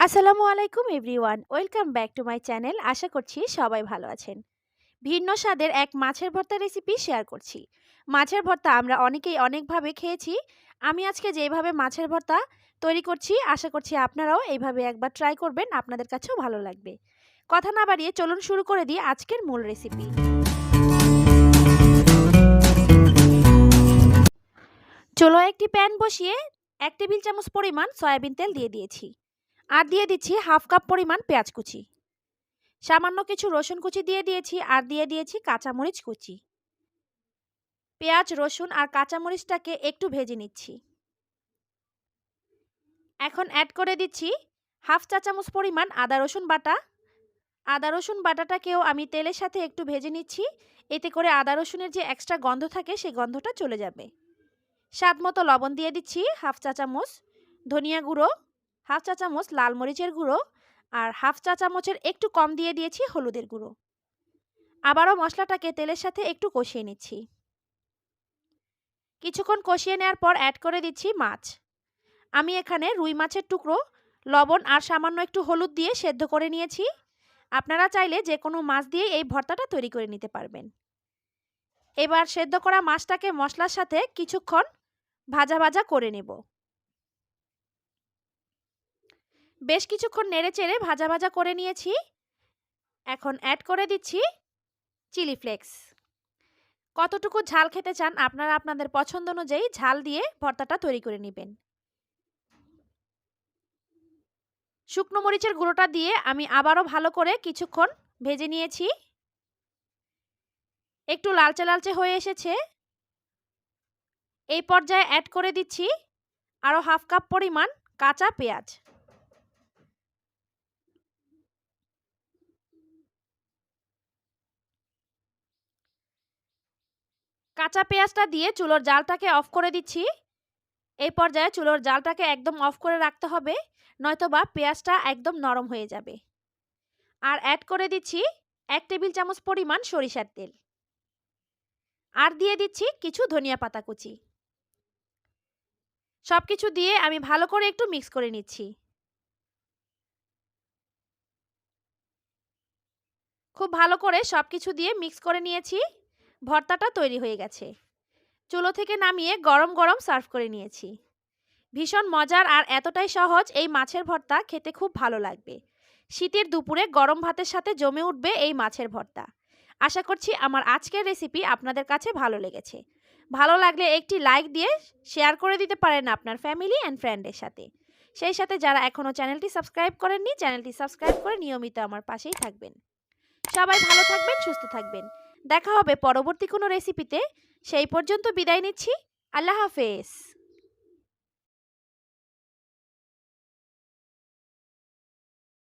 আসসালামু আলাইকুম everyone, welcome back to my channel. আশা করছি সবাই ভালো আছেন। ভিন্ন স্বাদের এক মাছের ভর্তা রেসিপি শেয়ার করছি। মাছের ভর্তা আমরা অনেকেই অনেকভাবে খেয়েছি। আমি আজকে যেভাবে মাছের ভর্তা তৈরি করছি, আশা করছি আপনারাও এইভাবে একবার ট্রাই করবেন, আপনাদের কাছেও ভালো লাগবে। কথা না বাড়িয়ে চলুন শুরু করে দিই আজকের মূল রেসিপি। চলো একটি প্যান বসিয়ে 1 টেবিল চামচ পরিমাণ সয়াবিন তেল দিয়ে দিয়েছি। আর দিয়ে দিচ্ছি হাফ কাপ পরিমাণ পেঁয়াজ কুচি, সামান্য কিছু রসুন কুচি দিয়ে দিয়েছি, আর দিয়ে দিয়েছি কাঁচামরিচ কুচি। পেঁয়াজ, রসুন আর কাঁচামরিচটাকে একটু ভেজে নিচ্ছি। এখন অ্যাড করে দিচ্ছি হাফ চা চামচ পরিমাণ আদা রসুন বাটা। আদা রসুন বাটাটাকেও আমি তেলের সাথে একটু ভেজে নিচ্ছি, এতে করে আদা রসুনের যে এক্সট্রা গন্ধ থাকে সেই গন্ধটা চলে যাবে। স্বাদ মতো লবণ দিয়ে দিচ্ছি হাফ চা চামচ, ধনিয়া গুঁড়ো হাফ চা চামচ, লাল মরিচের গুঁড়ো আর হাফ চা চামচের একটু কম দিয়ে দিয়েছি হলুদের গুঁড়ো। আবারও মশলাটাকে তেলের সাথে একটু কষিয়ে নিচ্ছি। কিছুক্ষণ কষিয়ে নেওয়ার পর অ্যাড করে দিচ্ছি মাছ। আমি এখানে রুই মাছের টুকরো লবণ আর সামান্য একটু হলুদ দিয়ে সেদ্ধ করে নিয়েছি। আপনারা চাইলে যে কোনো মাছ দিয়ে এই ভর্তাটা তৈরি করে নিতে পারবেন। এবার সেদ্ধ করা মাছটাকে মশলার সাথে কিছুক্ষণ ভাজা ভাজা করে নেব। বেশ কিছুক্ষণ নেড়েচেড়ে ভাজা ভাজা করে নিয়েছি। এখন অ্যাড করে দিচ্ছি চিলি ফ্লেক্স। কতটুকু ঝাল খেতে চান আপনারা আপনাদের পছন্দ অনুযায়ী ঝাল দিয়ে ভর্তাটা তৈরি করে নেবেন। শুকনো মরিচের গুঁড়োটা দিয়ে আমি আবারও ভালো করে কিছুক্ষণ ভেজে নিয়েছি। একটু লালচে লালচে হয়ে এসেছে। এই পর্যায়ে অ্যাড করে দিচ্ছি আরও হাফ কাপ পরিমাণ কাঁচা পেঁয়াজ। কাঁচা পেঁয়াজটা দিয়ে চুলোর জালটাকে অফ করে দিচ্ছি। এই পর্যায়ে চুলোর জালটাকে একদম অফ করে রাখতে হবে, নয়তোবা পেঁয়াজটা একদম নরম হয়ে যাবে। আর অ্যাড করে দিচ্ছি 1 টেবিল চামচ পরিমাণ সরিষার তেল। আর দিয়ে দিচ্ছি কিছু ধনিয়া পাতা কুচি। সবকিছু দিয়ে আমি ভালো করে একটু মিক্স করে নিচ্ছি। খুব ভালো করে সবকিছু দিয়ে মিক্স করে নিয়েছি। ভর্তাটা তৈরি হয়ে গেছে। চুলো থেকে নামিয়ে গরম গরম সার্ভ করে নিয়েছি। ভীষণ মজার আর এতটাই সহজ, এই মাছের ভর্তা খেতে খুব ভালো লাগবে। শীতের দুপুরে গরম ভাতের সাথে জমে উঠবে এই মাছের ভর্তা। আশা করছি আমার আজকের রেসিপি আপনাদের কাছে ভালো লেগেছে। ভালো লাগলে একটি লাইক দিয়ে শেয়ার করে দিতে পারেন আপনার ফ্যামিলি অ্যান্ড ফ্রেন্ডের সাথে। সেই সাথে যারা এখনও চ্যানেলটি সাবস্ক্রাইব করেননি, চ্যানেলটি সাবস্ক্রাইব করে নিয়মিত আমার পাশেই থাকবেন। সবাই ভালো থাকবেন, সুস্থ থাকবেন। দেখা হবে পরবর্তী কোনো রেসিপিতে। সেই পর্যন্ত বিদায় নিচ্ছি। আল্লাহ হাফেজ।